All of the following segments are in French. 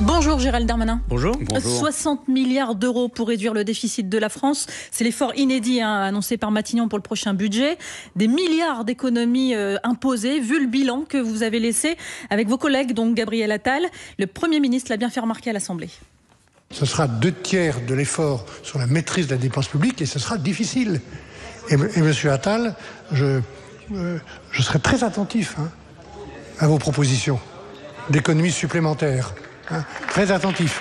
Bonjour Gérald Darmanin. Bonjour. 60 milliards d'euros pour réduire le déficit de la France. C'est l'effort inédit annoncé par Matignon pour le prochain budget. Des milliards d'économies imposées, vu le bilan que vous avez laissé avec vos collègues, donc Gabriel Attal. Le Premier ministre l'a bien fait remarquer à l'Assemblée. Ce sera 2/3 de l'effort sur la maîtrise de la dépense publique et ce sera difficile. Et Monsieur Attal, je serai très attentif à vos propositions d'économies supplémentaires. Très attentif.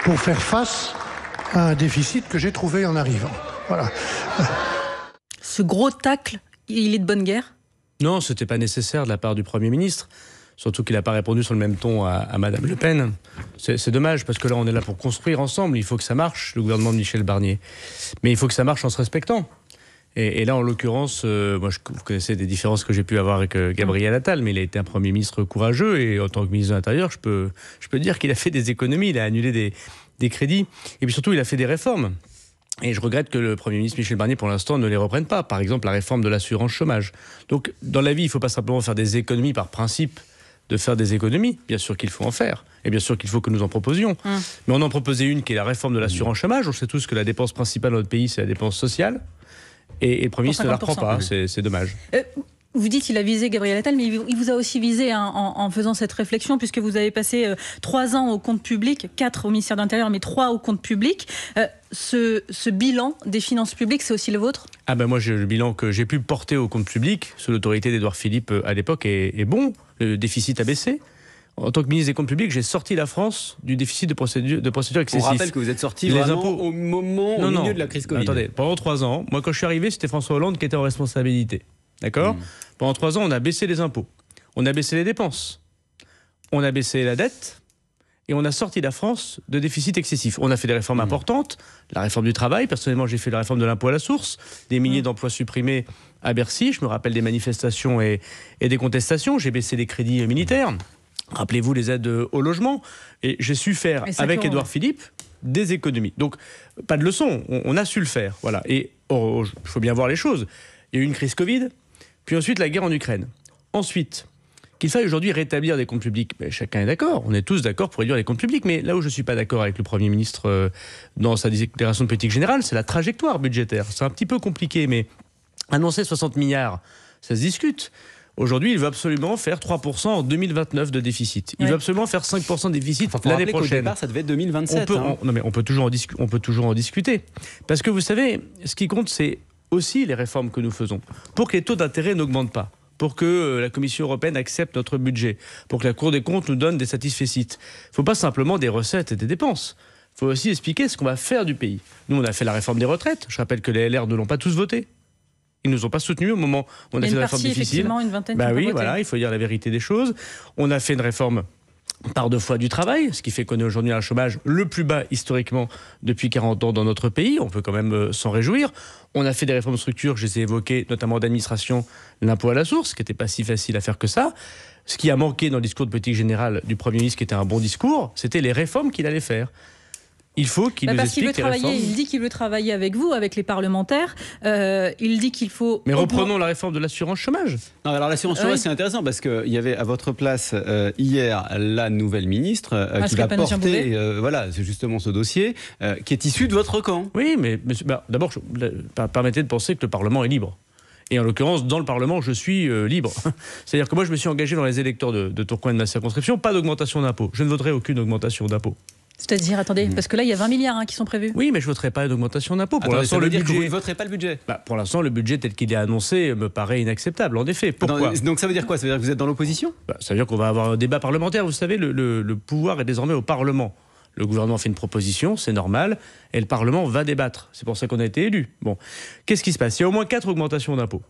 Pour faire face à un déficit que j'ai trouvé en arrivant. Voilà. Ce gros tacle, il est de bonne guerre ? Non, ce n'était pas nécessaire de la part du Premier ministre. Surtout qu'il n'a pas répondu sur le même ton à Madame Le Pen. C'est dommage, parce que là, on est là pour construire ensemble. Il faut que ça marche, le gouvernement de Michel Barnier. Mais il faut que ça marche en se respectant. Et là, en l'occurrence, vous connaissez des différences que j'ai pu avoir avec Gabriel Attal, mais il a été un Premier ministre courageux. Et en tant que ministre de l'Intérieur, je peux dire qu'il a fait des économies, il a annulé des crédits. Et puis surtout, il a fait des réformes. Et je regrette que le Premier ministre Michel Barnier, pour l'instant, ne les reprenne pas. Par exemple, la réforme de l'assurance chômage. Donc, dans la vie, il ne faut pas simplement faire des économies par principe de faire des économies. Bien sûr qu'il faut en faire. Et bien sûr qu'il faut que nous en proposions. Mais on en proposait une qui est la réforme de l'assurance chômage. On sait tous que la dépense principale dans notre pays, c'est la dépense sociale. Et le Premier ministre ne la reprend pas. C'est dommage. Vous dites qu'il a visé Gabriel Attal, mais il vous a aussi visé en faisant cette réflexion, puisque vous avez passé 3 ans au compte public, 4 au ministère de l'Intérieur, mais 3 au compte public. Ce bilan des finances publiques, c'est aussi le vôtre ? Moi, le bilan que j'ai pu porter au compte public, sous l'autorité d'Édouard Philippe à l'époque, est bon. Le déficit a baissé. En tant que ministre des Comptes publics, j'ai sorti la France du déficit de procédure excessif. On rappelle que vous êtes sorti vraiment au milieu de la crise Covid. Attendez, pendant 3 ans, moi quand je suis arrivé, c'était François Hollande qui était en responsabilité. D'accord ? Pendant 3 ans, on a baissé les impôts, on a baissé les dépenses, on a baissé la dette et on a sorti la France de déficit excessif. On a fait des réformes importantes, la réforme du travail. Personnellement, j'ai fait la réforme de l'impôt à la source, des milliers d'emplois supprimés à Bercy. Je me rappelle des manifestations et des contestations. J'ai baissé les crédits militaires. Rappelez-vous les aides au logement. Et j'ai su faire, avec Édouard Philippe, des économies. Donc, pas de leçon. On a su le faire. Voilà. Et il faut bien voir les choses. Il y a eu une crise Covid, puis ensuite la guerre en Ukraine. Ensuite, qu'il faille aujourd'hui rétablir des comptes publics. Mais chacun est d'accord. On est tous d'accord pour réduire les comptes publics. Mais là où je ne suis pas d'accord avec le Premier ministre dans sa déclaration de politique générale, c'est la trajectoire budgétaire. C'est un petit peu compliqué, mais annoncer 60 milliards, ça se discute. Aujourd'hui, il veut absolument faire 3% en 2029 de déficit. Il veut absolument faire 5% de déficit l'année prochaine. Au départ, ça devait être 2027. On peut toujours en discuter. Parce que vous savez, ce qui compte, c'est aussi les réformes que nous faisons. Pour que les taux d'intérêt n'augmentent pas. Pour que la Commission européenne accepte notre budget. Pour que la Cour des comptes nous donne des satisfecits. Il ne faut pas simplement des recettes et des dépenses. Il faut aussi expliquer ce qu'on va faire du pays. Nous, on a fait la réforme des retraites. Je rappelle que les LR ne l'ont pas tous voté. Ils ne nous ont pas soutenus au moment où on a fait la réforme difficile. Une vingtaine oui, voilà, il faut dire la vérité des choses. On a fait une réforme par 2 fois du travail, ce qui fait qu'on est aujourd'hui à un chômage le plus bas historiquement depuis 40 ans dans notre pays. On peut quand même s'en réjouir. On a fait des réformes de structure, je les ai évoquées, notamment d'administration, l'impôt à la source, qui n'était pas si facile à faire que ça. Ce qui a manqué dans le discours de politique générale du Premier ministre, qui était un bon discours, c'était les réformes qu'il allait faire. Il faut qu'il nous explique les réformes. Il dit qu'il veut travailler avec vous, avec les parlementaires. Il dit qu'il faut... Mais reprenons la réforme de l'assurance chômage. Non, alors l'assurance chômage, c'est intéressant parce qu'il y avait à votre place hier la nouvelle ministre qui va porter c'est justement ce dossier qui est issu de votre camp. Oui, mais d'abord, permettez de penser que le Parlement est libre. Et en l'occurrence, dans le Parlement, je suis libre. C'est-à-dire que moi, je me suis engagé dans les électeurs de Tourcoing et de ma circonscription, pas d'augmentation d'impôts. Je ne voterai aucune augmentation d'impôts. C'est-à-dire, attendez, parce que là, il y a 20 milliards qui sont prévus. Oui, mais je ne voterai pas d'augmentation d'impôts. Pour l'instant, le budget... que vous ne voterez pas le budget. Pour l'instant, le budget tel qu'il est annoncé me paraît inacceptable, en effet. Pourquoi ? Donc ça veut dire quoi ? Ça veut dire que vous êtes dans l'opposition ? Ça veut dire qu'on va avoir un débat parlementaire. Vous savez, le pouvoir est désormais au Parlement. Le gouvernement fait une proposition, c'est normal, et le Parlement va débattre. C'est pour ça qu'on a été élus. Bon, qu'est-ce qui se passe ? Il y a au moins 4 augmentations d'impôts.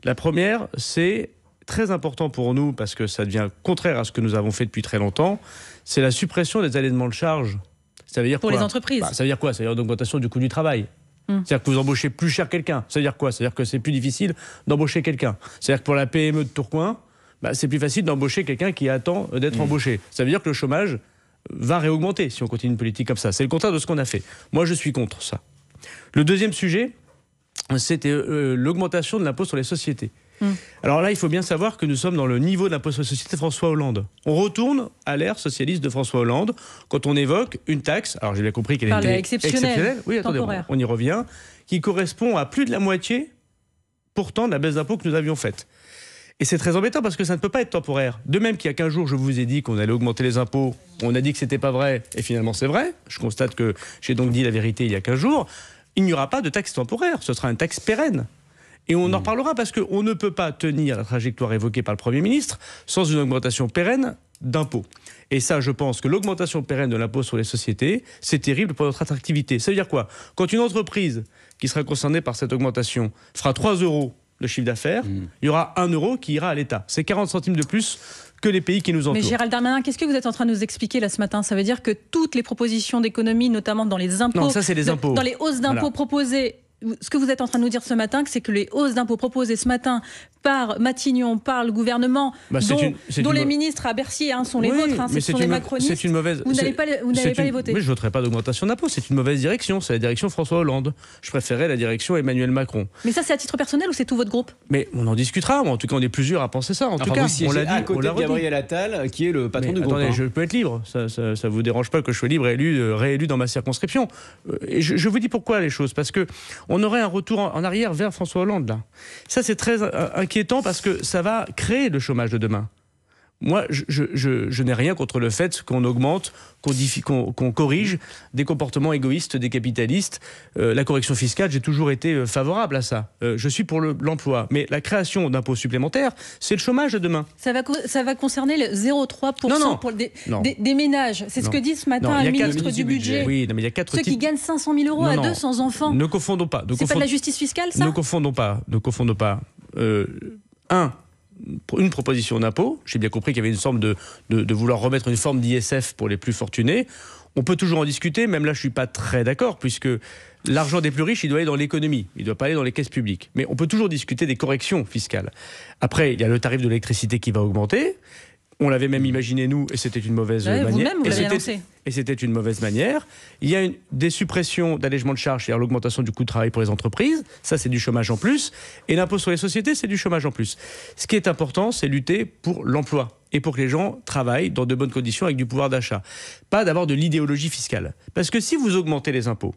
La première, c'est très important pour nous, parce que ça devient contraire à ce que nous avons fait depuis très longtemps, c'est la suppression des allègements de charges. Ça veut dire pour quoi ? Les entreprises. Ça veut dire quoi ? Ça veut dire une augmentation du coût du travail. C'est-à-dire que vous embauchez plus cher quelqu'un. Ça veut dire quoi ? Ça veut dire que c'est plus difficile d'embaucher quelqu'un. C'est-à-dire que pour la PME de Tourcoing, c'est plus facile d'embaucher quelqu'un qui attend d'être embauché. Ça veut dire que le chômage va réaugmenter si on continue une politique comme ça. C'est le contraire de ce qu'on a fait. Moi, je suis contre ça. Le deuxième sujet, c'était l'augmentation de l'impôt sur les sociétés. Alors là, il faut bien savoir que nous sommes dans le niveau de l'impôt sur les sociétés de François Hollande. On retourne à l'ère socialiste de François Hollande quand on évoque une taxe, alors j'ai bien compris qu'elle était exceptionnelle, oui, attendez, on y revient, qui correspond à plus de la moitié pourtant de la baisse d'impôt que nous avions faite. Et c'est très embêtant parce que ça ne peut pas être temporaire. De même qu'il y a 15 jours, je vous ai dit qu'on allait augmenter les impôts, on a dit que c'était pas vrai, et finalement c'est vrai. Je constate que j'ai donc dit la vérité il y a 15 jours. Il n'y aura pas de taxe temporaire, ce sera une taxe pérenne. Et on en reparlera parce qu'on ne peut pas tenir la trajectoire évoquée par le Premier ministre sans une augmentation pérenne d'impôts. Et ça, je pense que l'augmentation pérenne de l'impôt sur les sociétés, c'est terrible pour notre attractivité. Ça veut dire quoi? Quand une entreprise qui sera concernée par cette augmentation fera 3 € de chiffre d'affaires, il y aura 1 € qui ira à l'État. C'est 40 centimes de plus que les pays qui nous entourent. Mais Gérald Darmanin, qu'est-ce que vous êtes en train de nous expliquer là ce matin? Ça veut dire que toutes les propositions d'économie, notamment dans les impôts, non, ça c'est les impôts. Dans les hausses d'impôts proposées, ce que vous êtes en train de nous dire ce matin, c'est que les hausses d'impôts proposées ce matin par Matignon, par le gouvernement, dont les ministres à Bercy sont les vôtres, ce sont les macronistes, c'est une mauvaise, vous n'allez pas les voter. Oui, je ne voterai pas d'augmentation d'impôts, c'est une mauvaise direction, c'est la direction François Hollande. Je préférais la direction Emmanuel Macron. Mais ça, c'est à titre personnel ou c'est tout votre groupe? Mais on en discutera, en tout cas on est plusieurs à penser ça. En tout cas, on l'a dit, à côté de Gabriel Attal, qui est le patron du groupe. Attendez, je peux être libre, ça vous dérange pas que je sois libre et réélu dans ma circonscription. Et je vous dis pourquoi les choses, parce que on aurait un retour en arrière vers François Hollande là. Ça c'est très inquiétant parce que ça va créer le chômage de demain. Moi, je n'ai rien contre le fait qu'on augmente, qu'on corrige des comportements égoïstes des capitalistes. La correction fiscale, j'ai toujours été favorable à ça. Je suis pour l'emploi. Mais la création d'impôts supplémentaires, c'est le chômage de demain. Ça va concerner le 0,3% pour des ménages. C'est ce que dit ce matin le ministre du Budget. Oui, mais il y a 4 Ceux qui gagnent 500 000 € à 2 sans enfants. Ne confondons pas. C'est pas de la justice fiscale, ça? Ne confondons pas. Une proposition d'impôt, j'ai bien compris qu'il y avait une forme de vouloir remettre une forme d'ISF pour les plus fortunés. On peut toujours en discuter, même là je ne suis pas très d'accord, puisque l'argent des plus riches, il doit aller dans l'économie, il ne doit pas aller dans les caisses publiques. Mais on peut toujours discuter des corrections fiscales. Après, il y a le tarif de l'électricité qui va augmenter. On l'avait même imaginé, nous, et c'était une mauvaise manière. Vous-même, vous l'avez annoncé. Et c'était une mauvaise manière. Il y a des suppressions d'allègements de charges, c'est-à-dire l'augmentation du coût de travail pour les entreprises. Ça, c'est du chômage en plus. Et l'impôt sur les sociétés, c'est du chômage en plus. Ce qui est important, c'est lutter pour l'emploi et pour que les gens travaillent dans de bonnes conditions avec du pouvoir d'achat. Pas d'avoir de l'idéologie fiscale. Parce que si vous augmentez les impôts,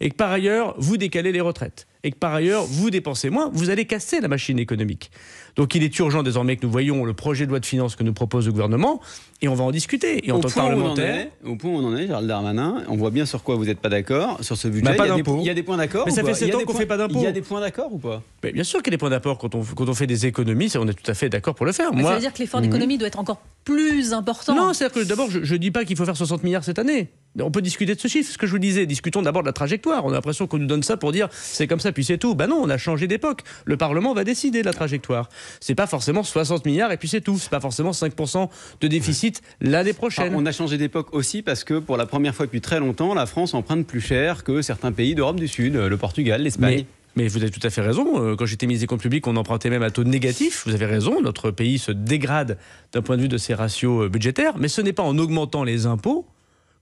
et que par ailleurs, vous décalez les retraites, et que par ailleurs, vous dépensez moins, vous allez casser la machine économique. Donc il est urgent désormais que nous voyions le projet de loi de finances que nous propose le gouvernement, et on va en discuter. Et en tant que parlementaire... Au point où on en est, Gérald Darmanin, on voit bien sur quoi vous n'êtes pas d'accord, sur ce budget. Il y a des points d'accord. Mais ça fait 7 ans qu'on ne fait pas d'impôts. Il y a des points d'accord ou pas? Mais bien sûr qu'il y a des points d'accord. Quand on fait des économies, on est tout à fait d'accord pour le faire. Ça veut dire que l'effort d'économie doit être encore plus important. Non, c'est-à-dire que d'abord, je ne dis pas qu'il faut faire 60 milliards cette année. On peut discuter de ce chiffre, ce que je vous disais. Discutons d'abord de la trajectoire. On a l'impression qu'on nous donne ça pour dire c'est comme ça, puis c'est tout. Ben non, on a changé d'époque. Le Parlement va décider de la trajectoire. C'est pas forcément 60 milliards et puis c'est tout. C'est pas forcément 5% de déficit l'année prochaine. On a changé d'époque aussi parce que pour la première fois depuis très longtemps, la France emprunte plus cher que certains pays d'Europe du Sud, le Portugal, l'Espagne. Mais vous avez tout à fait raison. Quand j'étais ministre des Comptes publics, on empruntait même à taux négatif. Vous avez raison, notre pays se dégrade d'un point de vue de ses ratios budgétaires. Mais ce n'est pas en augmentant les impôts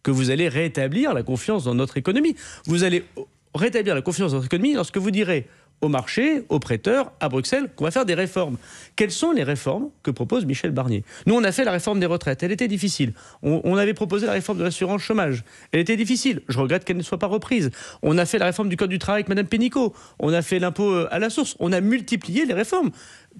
que vous allez rétablir la confiance dans notre économie. Vous allez rétablir la confiance dans notre économie lorsque vous direz au marché, aux prêteurs, à Bruxelles, qu'on va faire des réformes. Quelles sont les réformes que propose Michel Barnier? Nous, on a fait la réforme des retraites. Elle était difficile. On avait proposé la réforme de l'assurance chômage. Elle était difficile. Je regrette qu'elle ne soit pas reprise. On a fait la réforme du Code du travail avec Mme Pénicaud. On a fait l'impôt à la source. On a multiplié les réformes.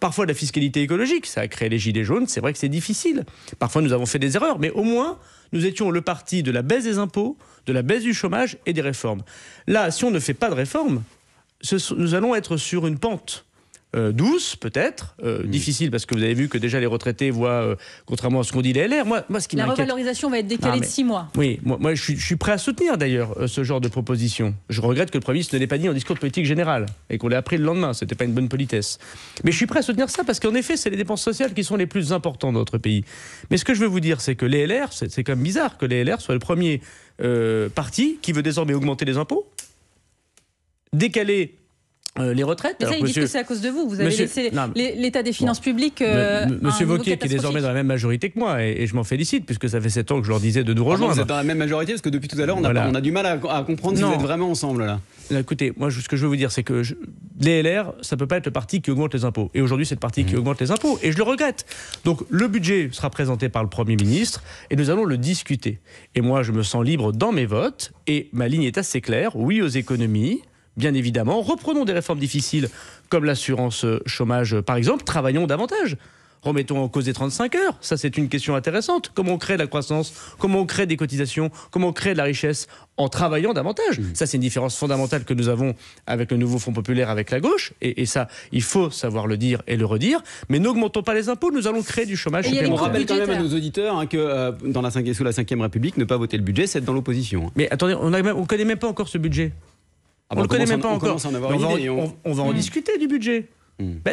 Parfois, la fiscalité écologique, ça a créé les gilets jaunes. C'est vrai que c'est difficile. Parfois, nous avons fait des erreurs. Mais au moins, nous étions le parti de la baisse des impôts, de la baisse du chômage et des réformes. Là, si on ne fait pas de réformes, nous allons être sur une pente douce, peut-être, difficile, parce que vous avez vu que déjà les retraités voient, contrairement à ce qu'ont dit les LR, moi ce qui m'inquiète... La revalorisation va être décalée de 6 mois. Oui, moi je suis prêt à soutenir d'ailleurs ce genre de proposition. Je regrette que le Premier ministre ne l'ait pas dit en discours de politique générale, et qu'on l'ait appris le lendemain, c'était pas une bonne politesse. Mais je suis prêt à soutenir ça, parce qu'en effet, c'est les dépenses sociales qui sont les plus importantes dans notre pays. Mais ce que je veux vous dire, c'est que les LR, c'est quand même bizarre que les LR soient le premier parti qui veut désormais augmenter les impôts, décaler les retraites. Mais ça, ils disent que c'est à cause de vous. Vous avez laissé l'état des finances publiques. Monsieur Wauquiez, qui est désormais dans la même majorité que moi, et je m'en félicite, puisque ça fait 7 ans que je leur disais de nous rejoindre. Vous êtes dans la même majorité, parce que depuis tout à l'heure, on a du mal à comprendre si vous êtes vraiment ensemble, là. Écoutez, moi, ce que je veux vous dire, c'est que les LR, ça ne peut pas être le parti qui augmente les impôts. Et aujourd'hui, c'est le parti qui augmente les impôts. Et je le regrette. Donc, le budget sera présenté par le Premier ministre et nous allons le discuter. Et moi, je me sens libre dans mes votes. Et ma ligne est assez claire. Oui aux économies. Bien évidemment, reprenons des réformes difficiles comme l'assurance chômage, par exemple. Travaillons davantage. Remettons en cause les 35 heures. Ça, c'est une question intéressante. Comment on crée de la croissance? Comment on crée des cotisations? Comment on crée de la richesse en travaillant davantage? Ça, c'est une différence fondamentale que nous avons avec le nouveau Fonds populaire, avec la gauche. Et ça, il faut savoir le dire et le redire. Mais n'augmentons pas les impôts. Nous allons créer du chômage supplémentaire. On rappelle quand même à nos auditeurs que sous la 5e République, ne pas voter le budget, c'est être dans l'opposition. Mais attendez, on ne connaît même pas encore ce budget. On ne le connaît même pas encore. On va en discuter du budget.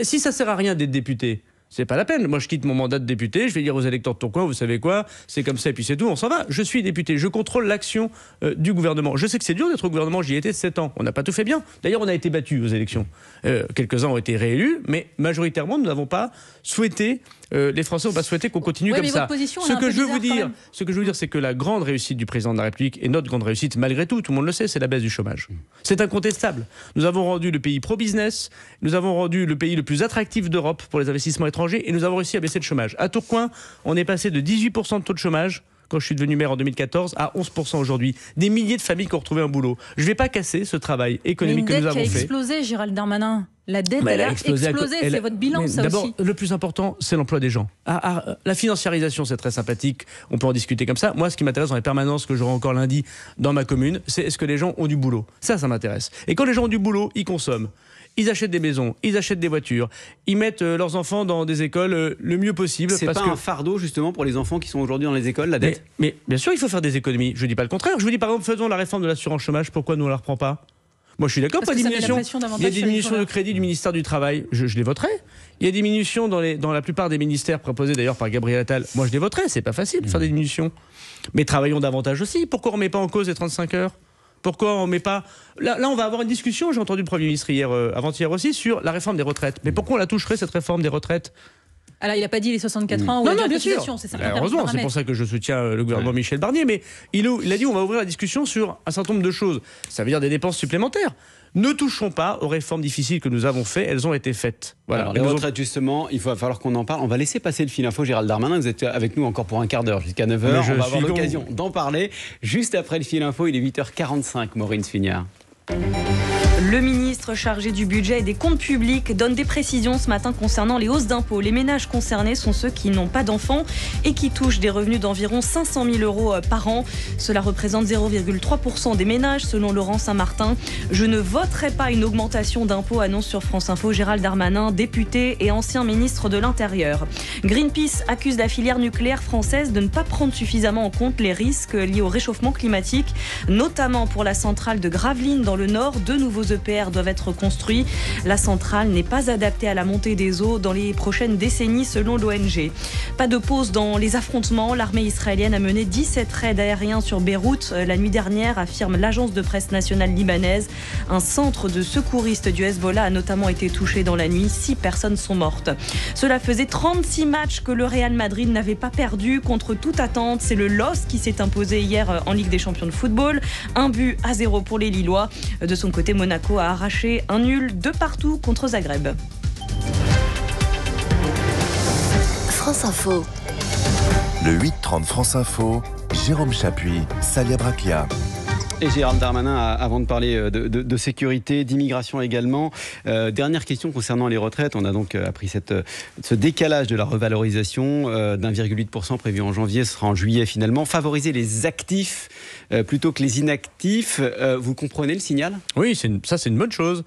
Si ça ne sert à rien d'être député, c'est pas la peine. Moi, je quitte mon mandat de député, je vais dire aux électeurs de Tourcoing, vous savez quoi, c'est comme ça et puis c'est tout, on s'en va. Je suis député, je contrôle l'action du gouvernement. Je sais que c'est dur d'être au gouvernement, j'y ai été 7 ans. On n'a pas tout fait bien. D'ailleurs, on a été battus aux élections. Quelques-uns ont été réélus, mais majoritairement, nous n'avons pas souhaité, les Français n'ont pas souhaité qu'on continue comme ça. Ce que je veux vous dire, c'est que la grande réussite du président de la République, et notre grande réussite, malgré tout le monde le sait, c'est la baisse du chômage. C'est incontestable. Nous avons rendu le pays pro-business, nous avons rendu le pays le plus attractif d'Europe pour les investissements étrangers, et nous avons réussi à baisser le chômage. À Tourcoing, on est passé de 18% de taux de chômage quand je suis devenu maire en 2014 à 11% aujourd'hui. Des milliers de familles qui ont retrouvé un boulot. Je ne vais pas casser ce travail économique que nous avons fait. Une dette qui a explosé, Gérald Darmanin. La dette, elle a explosé. C'est votre bilan, ça aussi. D'abord, le plus important, c'est l'emploi des gens. La financiarisation, c'est très sympathique. On peut en discuter comme ça. Moi, ce qui m'intéresse dans les permanences que j'aurai encore lundi dans ma commune, c'est est-ce que les gens ont du boulot. Ça m'intéresse. Et quand les gens ont du boulot, ils consomment. Ils achètent des maisons, ils achètent des voitures, ils mettent leurs enfants dans des écoles le mieux possible. C'est pas un fardeau justement pour les enfants qui sont aujourd'hui dans les écoles, la dette? Mais bien sûr, il faut faire des économies. Je ne dis pas le contraire. Je vous dis par exemple, faisons la réforme de l'assurance chômage. Pourquoi nous on la reprend pas? Moi, je suis d'accord. Il y a des diminutions de crédit du ministère du Travail. Je les voterai. Il y a des diminutions dans la plupart des ministères proposés d'ailleurs par Gabriel Attal. Moi, je les voterai. C'est pas facile de faire des diminutions. Mais travaillons davantage aussi. Pourquoi on ne remet pas en cause les 35 heures? Pourquoi on ne met pas... Là, on va avoir une discussion, j'ai entendu le Premier ministre avant-hier aussi, sur la réforme des retraites. Mais pourquoi on la toucherait, cette réforme des retraites? Alors, il n'a pas dit les 64 ans ou la bien sûr. C'est ça. Heureusement, c'est pour ça que je soutiens le gouvernement Michel Barnier. Mais il a dit on va ouvrir la discussion sur un certain nombre de choses. Ça veut dire des dépenses supplémentaires. Ne touchons pas aux réformes difficiles que nous avons faites, elles ont été faites. Voilà. Alors, les retraites, justement, il va falloir qu'on en parle. On va laisser passer le fil info. Gérald Darmanin, vous êtes avec nous encore pour un quart d'heure, jusqu'à 9h. On va avoir l'occasion d'en parler. Juste après le fil info, il est 8h45, Maureen Sfignard. Le ministre chargé du budget et des comptes publics donne des précisions ce matin concernant les hausses d'impôts. Les ménages concernés sont ceux qui n'ont pas d'enfants et qui touchent des revenus d'environ 500 000 euros par an. Cela représente 0,3% des ménages selon Laurent Saint-Martin. Je ne voterai pas une augmentation d'impôts, annonce sur France Info Gérald Darmanin, député et ancien ministre de l'Intérieur. Greenpeace accuse la filière nucléaire française de ne pas prendre suffisamment en compte les risques liés au réchauffement climatique, notamment pour la centrale de Gravelines dans le Nord. De nouveaux EPR doivent être construits. La centrale n'est pas adaptée à la montée des eaux dans les prochaines décennies selon l'ONG. Pas de pause dans les affrontements. L'armée israélienne a mené 17 raids aériens sur Beyrouth la nuit dernière, affirme l'agence de presse nationale libanaise. Un centre de secouristes du Hezbollah a notamment été touché dans la nuit. 6 personnes sont mortes. Cela faisait 36 matchs que le Real Madrid n'avait pas perdu contre toute attente. C'est le LOS qui s'est imposé hier en Ligue des Champions de football. 1-0 pour les Lillois. De son côté, Monaco a arraché un nul de partout contre Zagreb. France Info. Le 8-30 France Info, Jérôme Chapuis, Salia Braclia. Et Gérald Darmanin, avant de parler de sécurité, d'immigration également, dernière question concernant les retraites. On a donc appris ce décalage de la revalorisation d'1,8% prévu en janvier, ce sera en juillet finalement. Favoriser les actifs plutôt que les inactifs, vous comprenez le signal? Oui, ça c'est une bonne chose.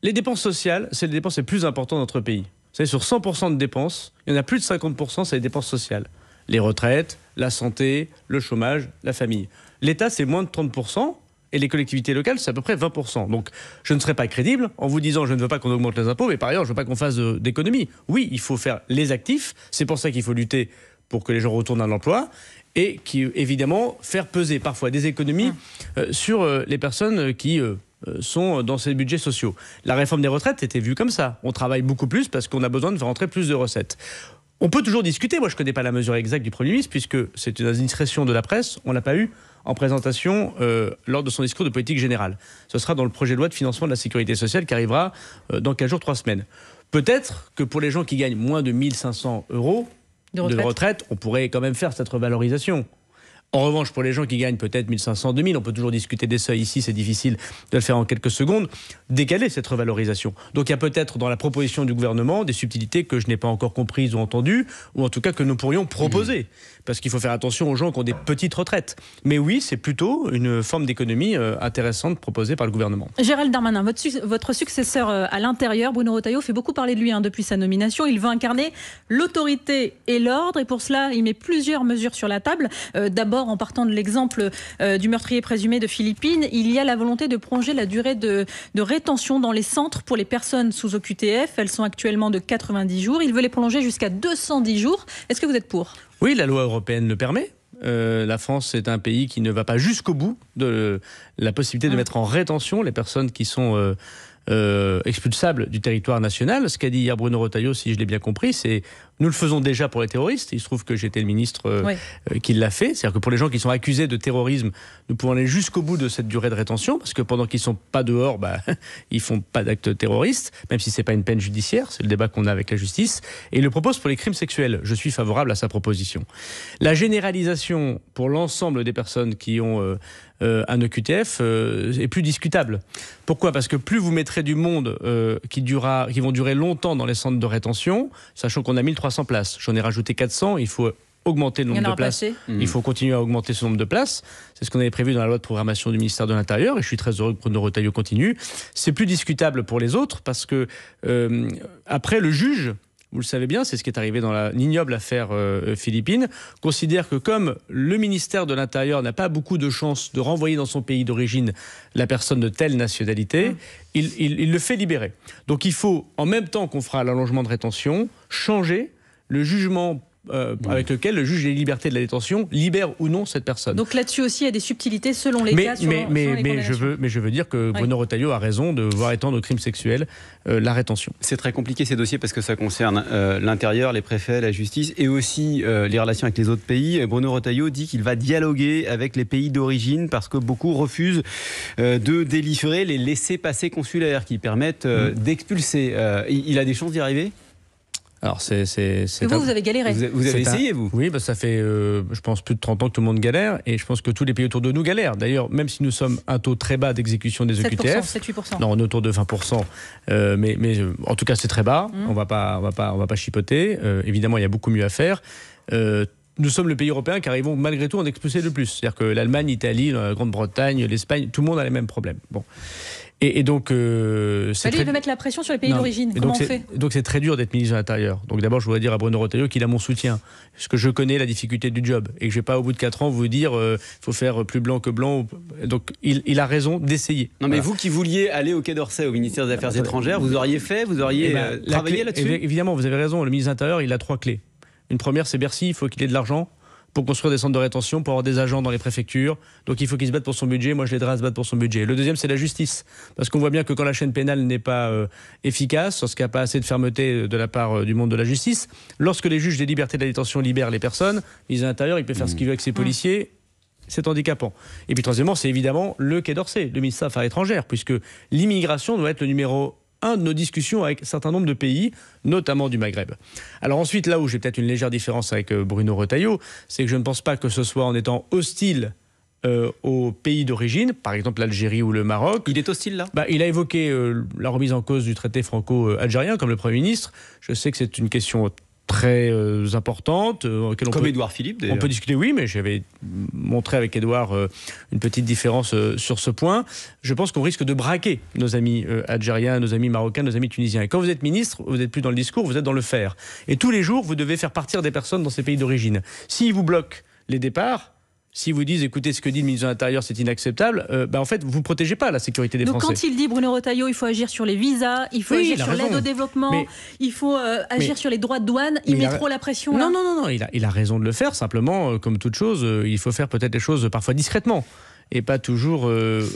Les dépenses sociales, c'est les dépenses les plus importantes de notre pays. Vous savez, sur 100% de dépenses, il y en a plus de 50%, c'est les dépenses sociales. Les retraites, la santé, le chômage, la famille. L'État, c'est moins de 30%, et les collectivités locales, c'est à peu près 20%. Donc, je ne serai pas crédible en vous disant je ne veux pas qu'on augmente les impôts, mais par ailleurs, je ne veux pas qu'on fasse d'économies. Oui, il faut faire les actifs, c'est pour ça qu'il faut lutter pour que les gens retournent à l'emploi, et qui, évidemment, faire peser parfois des économies sur les personnes qui sont dans ces budgets sociaux. La réforme des retraites était vue comme ça. On travaille beaucoup plus parce qu'on a besoin de faire rentrer plus de recettes. On peut toujours discuter. Moi, je ne connais pas la mesure exacte du Premier ministre puisque c'est une indiscrétion de la presse. On ne l'a pas eu en présentation lors de son discours de politique générale. Ce sera dans le projet de loi de financement de la sécurité sociale qui arrivera dans 15 jours, 3 semaines. Peut-être que pour les gens qui gagnent moins de 1 500 € de retraite, on pourrait quand même faire cette revalorisation. En revanche, pour les gens qui gagnent peut-être 1 500, 2 000, on peut toujours discuter des seuils ici, c'est difficile de le faire en quelques secondes, décaler cette revalorisation. Donc il y a peut-être dans la proposition du gouvernement des subtilités que je n'ai pas encore comprises ou entendues, ou en tout cas que nous pourrions proposer. Parce qu'il faut faire attention aux gens qui ont des petites retraites. Mais oui, c'est plutôt une forme d'économie intéressante proposée par le gouvernement. Gérald Darmanin, votre successeur à l'intérieur, Bruno Retailleau, fait beaucoup parler de lui depuis sa nomination. Il veut incarner l'autorité et l'ordre, et pour cela, il met plusieurs mesures sur la table. D'abord, en partant de l'exemple du meurtrier présumé de Philippines, il y a la volonté de prolonger la durée de rétention dans les centres pour les personnes sous OQTF. Elles sont actuellement de 90 jours. Il veut les prolonger jusqu'à 210 jours. Est-ce que vous êtes pour ? Oui, la loi européenne le permet. La France est un pays qui ne va pas jusqu'au bout de la possibilité de mettre en rétention les personnes qui sont expulsables du territoire national. Ce qu'a dit hier Bruno Retailleau, si je l'ai bien compris, c'est nous le faisons déjà pour les terroristes. Il se trouve que j'étais le ministre qui l'a fait. C'est-à-dire que pour les gens qui sont accusés de terrorisme, nous pouvons aller jusqu'au bout de cette durée de rétention, parce que pendant qu'ils ne sont pas dehors, ils ne font pas d'actes terroristes, même si ce n'est pas une peine judiciaire. C'est le débat qu'on a avec la justice. Et il le propose pour les crimes sexuels. Je suis favorable à sa proposition. La généralisation pour l'ensemble des personnes qui ont un OQTF est plus discutable. Pourquoi ? Parce que plus vous mettrez du monde qui vont durer longtemps dans les centres de rétention, sachant qu'on a 1300 places. J'en ai rajouté 400, il faut augmenter le nombre de places. Il faut continuer à augmenter ce nombre de places. C'est ce qu'on avait prévu dans la loi de programmation du ministère de l'Intérieur et je suis très heureux que Bruno Retailleau continue. C'est plus discutable pour les autres parce que après le juge, vous le savez bien, c'est ce qui est arrivé dans l'ignoble affaire Philippines, considère que comme le ministère de l'Intérieur n'a pas beaucoup de chances de renvoyer dans son pays d'origine la personne de telle nationalité, il le fait libérer. Donc il faut, en même temps qu'on fera l'allongement de rétention, changer le jugement avec lequel le juge des libertés de la détention libère ou non cette personne. Donc là-dessus aussi, il y a des subtilités selon les cas. Mais je veux dire que Bruno Retailleau a raison de voir étendre aux crimes sexuels la rétention. C'est très compliqué ces dossiers parce que ça concerne l'intérieur, les préfets, la justice et aussi les relations avec les autres pays. Bruno Retailleau dit qu'il va dialoguer avec les pays d'origine parce que beaucoup refusent de délivrer les laissez-passer consulaires qui permettent d'expulser. Il a des chances d'y arriver ? Alors vous avez galéré. Vous avez essayé, vous ? Oui, ça fait, je pense, plus de 30 ans que tout le monde galère. Et je pense que tous les pays autour de nous galèrent. D'ailleurs, même si nous sommes un taux très bas d'exécution des OQTF. 7-8%. Non, on est autour de 20%. Mais en tout cas, c'est très bas. On va pas chipoter. Évidemment, il y a beaucoup mieux à faire. Nous sommes le pays européen qui arrivons malgré tout à en expulser le plus. C'est-à-dire que l'Allemagne, l'Italie, la Grande-Bretagne, l'Espagne, tout le monde a les mêmes problèmes. Bon. Et donc, il veut mettre la pression sur les pays d'origine. Comment on fait ? Donc c'est très dur d'être ministre de l'Intérieur. Donc d'abord, je voudrais dire à Bruno Retailleau qu'il a mon soutien. Parce que je connais la difficulté du job. Et que je ne vais pas, au bout de 4 ans, vous dire il faut faire plus blanc que blanc. Donc il a raison d'essayer. Non, mais vous qui vouliez aller au Quai d'Orsay, au ministère des Affaires étrangères, vous auriez travaillé là-dessus ? Évidemment, vous avez raison. Le ministre de l'Intérieur, il a 3 clés. Une première, c'est Bercy. Il faut qu'il ait de l'argent pour construire des centres de rétention, pour avoir des agents dans les préfectures. Donc il faut qu'il se batte pour son budget. Moi, je l'aiderai à se battre pour son budget. Le deuxième, c'est la justice. Parce qu'on voit bien que quand la chaîne pénale n'est pas efficace, lorsqu'il n'y a pas assez de fermeté de la part du monde de la justice, lorsque les juges des libertés de la détention libèrent les personnes, le ministre de l'Intérieur, il peut faire ce qu'il veut avec ses policiers. C'est handicapant. Et puis troisièmement, c'est évidemment le Quai d'Orsay, le ministère des Affaires étrangères, puisque l'immigration doit être le numéro 1 de nos discussions avec un certain nombre de pays, notamment du Maghreb. Alors ensuite, là où j'ai peut-être une légère différence avec Bruno Retailleau, c'est que je ne pense pas que ce soit en étant hostile aux pays d'origine, par exemple l'Algérie ou le Maroc. Il est hostile là ? Il a évoqué la remise en cause du traité franco-algérien comme le Premier ministre. Je sais que c'est une question très importante. Comme Édouard Philippe, d'ailleurs. On peut discuter, oui, mais j'avais montré avec Édouard une petite différence sur ce point. Je pense qu'on risque de braquer nos amis algériens, nos amis marocains, nos amis tunisiens. Et quand vous êtes ministre, vous n'êtes plus dans le discours, vous êtes dans le faire. Et tous les jours, vous devez faire partir des personnes dans ces pays d'origine. S'ils vous bloquent les départs, si vous disent, écoutez, ce que dit le ministre de l'Intérieur, c'est inacceptable, en fait, vous ne protégez pas la sécurité des Français. Donc quand il dit, Bruno Retailleau, il faut agir sur les visas, il faut agir sur l'aide au développement, il faut agir sur les droits de douane, il met trop la pression là. Non, il a raison de le faire. Simplement, comme toute chose, il faut faire peut-être les choses parfois discrètement. et pas toujours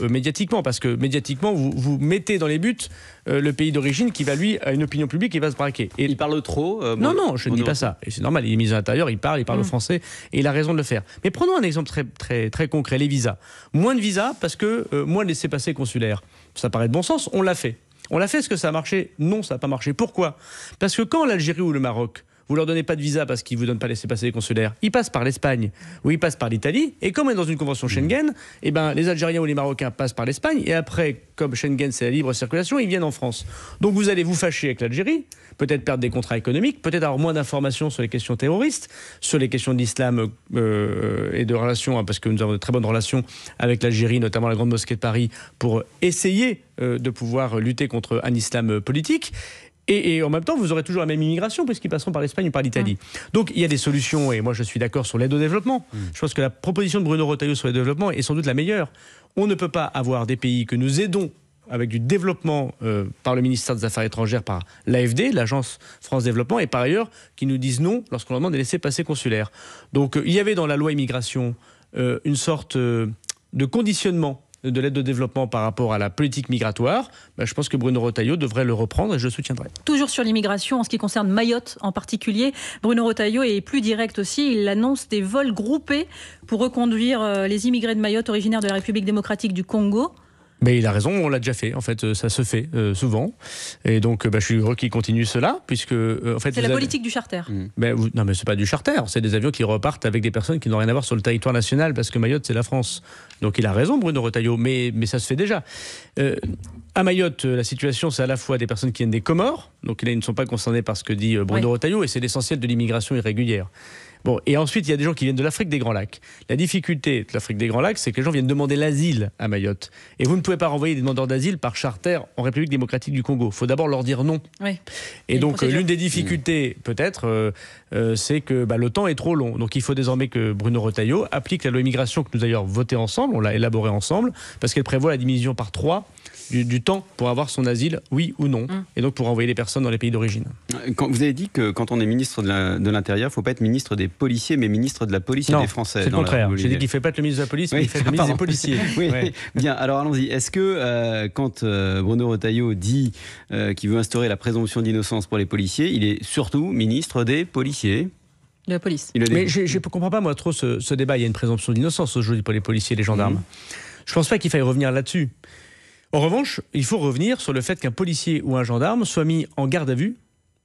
médiatiquement, parce que médiatiquement, vous mettez dans les buts le pays d'origine qui va, lui, à une opinion publique, qui va se braquer. Et il parle trop non, je ne dis pas ça. Et c'est normal, il est ministre de l'Intérieur, il parle au français, et il a raison de le faire. Mais prenons un exemple très, très, très concret, les visas. Moins de visas parce que moins de laissez-passer consulaires. Ça paraît de bon sens, on l'a fait. On l'a fait, est-ce que ça a marché? Non, ça n'a pas marché. Pourquoi? Parce que quand l'Algérie ou le Maroc, vous leur donnez pas de visa parce qu'ils vous donnent pas laissez-passer consulaires, ils passent par l'Espagne ou ils passent par l'Italie, et comme on est dans une convention Schengen, eh ben, les Algériens ou les Marocains passent par l'Espagne, et après, comme Schengen c'est la libre circulation, ils viennent en France. Donc vous allez vous fâcher avec l'Algérie, peut-être perdre des contrats économiques, peut-être avoir moins d'informations sur les questions terroristes, sur les questions de l'islam et de relations, hein, parce que nous avons de très bonnes relations avec l'Algérie, notamment la Grande Mosquée de Paris, pour essayer de pouvoir lutter contre un islam politique. Et en même temps, vous aurez toujours la même immigration puisqu'ils passeront par l'Espagne ou par l'Italie. Donc il y a des solutions, et moi je suis d'accord sur l'aide au développement. Je pense que la proposition de Bruno Retailleau sur l'aide au développement est sans doute la meilleure. On ne peut pas avoir des pays que nous aidons avec du développement par le ministère des Affaires étrangères, par l'AFD, l'Agence France Développement, et par ailleurs qui nous disent non lorsqu'on leur demande de laisser passer consulaires. Donc il y avait dans la loi immigration une sorte de conditionnement de l'aide au développement par rapport à la politique migratoire. Je pense que Bruno Retailleau devrait le reprendre et je le soutiendrai. Toujours sur l'immigration, en ce qui concerne Mayotte en particulier, Bruno Retailleau est plus direct aussi. Il annonce des vols groupés pour reconduire les immigrés de Mayotte originaires de la République démocratique du Congo. Mais il a raison, on l'a déjà fait. En fait, ça se fait souvent. Et donc, je suis heureux qu'il continue cela, puisque... en fait, c'est la politique du charter. Non, mais c'est pas du charter. C'est des avions qui repartent avec des personnes qui n'ont rien à voir sur le territoire national, parce que Mayotte, c'est la France. Donc, il a raison, Bruno Retailleau, mais ça se fait déjà. À Mayotte, la situation, c'est à la fois des personnes qui viennent des Comores, donc là, ils ne sont pas concernés par ce que dit Bruno Retailleau, et c'est l'essentiel de l'immigration irrégulière. Bon, et ensuite, il y a des gens qui viennent de l'Afrique des Grands Lacs. La difficulté de l'Afrique des Grands Lacs, c'est que les gens viennent demander l'asile à Mayotte. Et vous ne pouvez pas renvoyer des demandeurs d'asile par charter en République démocratique du Congo. Il faut d'abord leur dire non. Oui. Et donc, l'une des difficultés, peut-être, c'est que le temps est trop long. Donc, il faut désormais que Bruno Retailleau applique la loi immigration que nous d'ailleurs voté ensemble, on l'a élaborée ensemble, parce qu'elle prévoit la division par 3 du temps pour avoir son asile, oui ou non, et donc pour envoyer les personnes dans les pays d'origine. Vous avez dit que quand on est ministre de l'Intérieur, il ne faut pas être ministre des policiers, mais ministre de la police et des Français. C'est le contraire. J'ai dit qu'il ne fait pas être le ministre de la police, mais il fait le ministre des policiers. Oui. Bien, alors allons-y. Est-ce que quand Bruno Retailleau dit qu'il veut instaurer la présomption d'innocence pour les policiers, il est surtout ministre des policiers ? De la police. Mais je ne comprends pas, moi, trop ce débat. Il y a une présomption d'innocence aujourd'hui pour les policiers et les gendarmes. Je ne pense pas qu'il faille revenir là-dessus. En revanche, il faut revenir sur le fait qu'un policier ou un gendarme soit mis en garde à vue.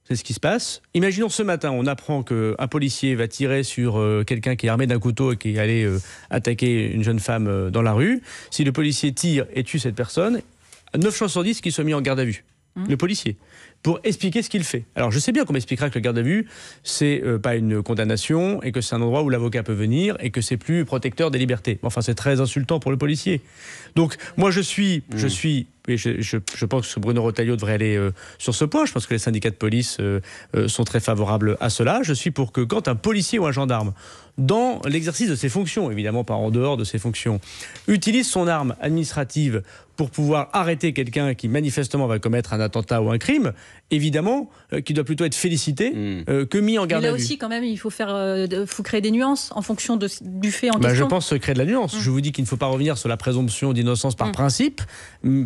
C'est ce qui se passe. Imaginons ce matin, on apprend qu'un policier va tirer sur quelqu'un qui est armé d'un couteau et qui est allé attaquer une jeune femme dans la rue. Si le policier tire et tue cette personne, 9 chances sur 10 qu'il soit mis en garde à vue. Le policier, pour expliquer ce qu'il fait. Alors je sais bien qu'on m'expliquera que le garde à vue, c'est pas une condamnation et que c'est un endroit où l'avocat peut venir et que c'est plus protecteur des libertés. Enfin, c'est très insultant pour le policier. Donc moi je suis et je pense que Bruno Retailleau devrait aller sur ce point. Je pense que les syndicats de police sont très favorables à cela. Je suis pour que quand un policier ou un gendarme, dans l'exercice de ses fonctions, évidemment pas en dehors de ses fonctions, utilise son arme administrative pour pouvoir arrêter quelqu'un qui manifestement va commettre un attentat ou un crime, évidemment qu'il doit plutôt être félicité que mis en garde à vue. Là aussi, quand même, il faut créer des nuances en fonction du fait en question. Je pense créer de la nuance. Je vous dis qu'il ne faut pas revenir sur la présomption d'innocence par principe,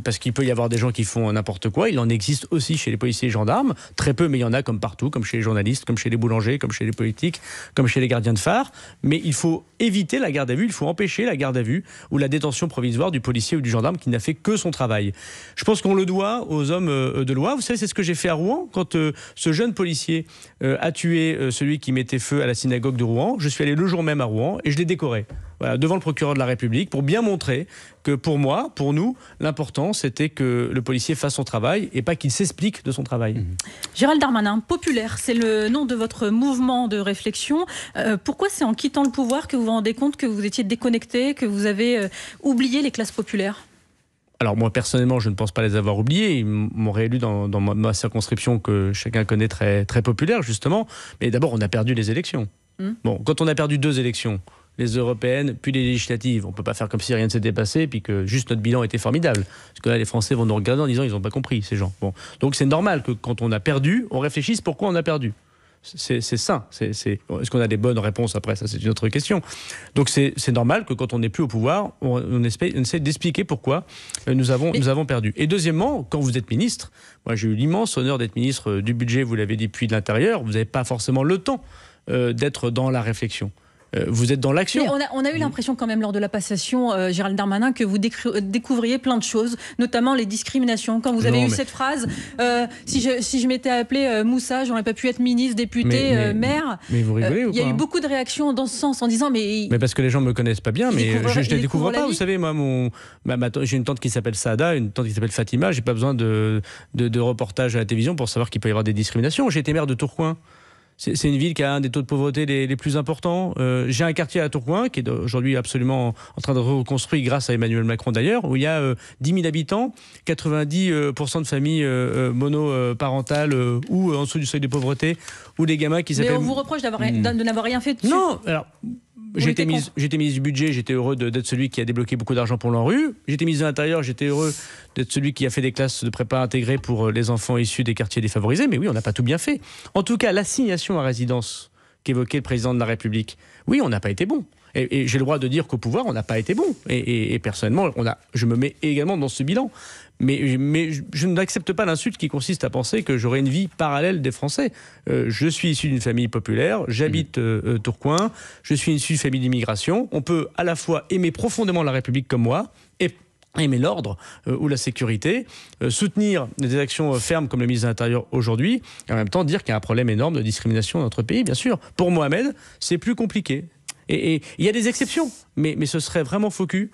parce qu'il peut y avoir des gens qui font n'importe quoi. Il en existe aussi chez les policiers et gendarmes, très peu, mais il y en a comme partout, comme chez les journalistes, comme chez les boulangers, comme chez les politiques, comme chez les gardiens de phare. Mais il faut éviter la garde à vue, il faut empêcher la garde à vue ou la détention provisoire du policier ou du gendarme qui n'a fait que son travail. Je pense qu'on le doit aux hommes de loi. Vous savez, c'est ce que j'ai fait à Rouen quand ce jeune policier a tué celui qui mettait feu à la synagogue de Rouen. Je suis allé le jour même à Rouen et je l'ai décoré. Voilà, devant le procureur de la République, pour bien montrer que pour moi, pour nous, l'important c'était que le policier fasse son travail et pas qu'il s'explique de son travail. Gérald Darmanin, Populaire, c'est le nom de votre mouvement de réflexion. Pourquoi c'est en quittant le pouvoir que vous vous rendez compte que vous étiez déconnecté, que vous avez oublié les classes populaires ? Alors moi personnellement, je ne pense pas les avoir oubliés. Ils m'ont réélu dans ma circonscription que chacun connaît très, très populaire justement. Mais d'abord, on a perdu les élections. Bon, quand on a perdu 2 élections, les européennes, puis les législatives, on ne peut pas faire comme si rien ne s'était passé, puis que juste notre bilan était formidable. Parce que là, les Français vont nous regarder en disant ils n'ont pas compris, ces gens. Bon. Donc c'est normal que quand on a perdu, on réfléchisse pourquoi on a perdu. c'est sain. Est-ce qu'on a des bonnes réponses après? Ça, c'est une autre question. Donc c'est normal que quand on n'est plus au pouvoir, on essaie d'expliquer pourquoi nous avons perdu. Et deuxièmement, quand vous êtes ministre, moi j'ai eu l'immense honneur d'être ministre du budget, vous l'avez dit, puis de l'Intérieur, vous n'avez pas forcément le temps d'être dans la réflexion. Vous êtes dans l'action. On a eu l'impression quand même lors de la passation, Gérald Darmanin, que vous découvriez plein de choses, notamment les discriminations. Quand vous avez cette phrase, si je m'étais appelé Moussa, j'aurais pas pu être ministre, député, maire. Mais vous rigolez ou quoi? Il y a eu beaucoup de réactions dans ce sens en disant mais parce que les gens me connaissent pas bien, mais je ne les découvre pas. Vous savez, moi, j'ai une tante qui s'appelle Saada, une tante qui s'appelle Fatima. J'ai pas besoin de reportages à la télévision pour savoir qu'il peut y avoir des discriminations. J'ai été maire de Tourcoing. C'est une ville qui a un des taux de pauvreté les plus importants. J'ai un quartier à Tourcoing qui est aujourd'hui absolument en train de reconstruire grâce à Emmanuel Macron d'ailleurs, où il y a 10 000 habitants, 90% de familles monoparentales ou en dessous du seuil de pauvreté, ou des gamins qui s'appellent... Mais on vous reproche de n'avoir rien fait dessus. Non, alors... J'étais ministre du budget, j'étais heureux d'être celui qui a débloqué beaucoup d'argent pour l'ANRU. J'étais ministre de l'Intérieur, j'étais heureux d'être celui qui a fait des classes de prépa intégrées pour les enfants issus des quartiers défavorisés. Mais oui, on n'a pas tout bien fait. En tout cas, l'assignation à résidence qu'évoquait le président de la République, oui, on n'a pas été bon. Et j'ai le droit de dire qu'au pouvoir, on n'a pas été bon. Et personnellement, je me mets également dans ce bilan. Mais je n'accepte pas l'insulte qui consiste à penser que j'aurai une vie parallèle des Français. Je suis issu d'une famille populaire, j'habite Tourcoing, je suis issu d'une famille d'immigration. On peut à la fois aimer profondément la République comme moi et aimer l'ordre ou la sécurité, soutenir des actions fermes comme le ministre de l'Intérieur aujourd'hui, et en même temps dire qu'il y a un problème énorme de discrimination dans notre pays, bien sûr. Pour Mohamed, c'est plus compliqué. Et il y a des exceptions, mais ce serait vraiment faux cul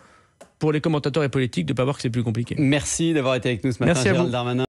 pour les commentateurs et politiques de ne pas voir que c'est plus compliqué. Merci d'avoir été avec nous ce matin, Gérald Darmanin.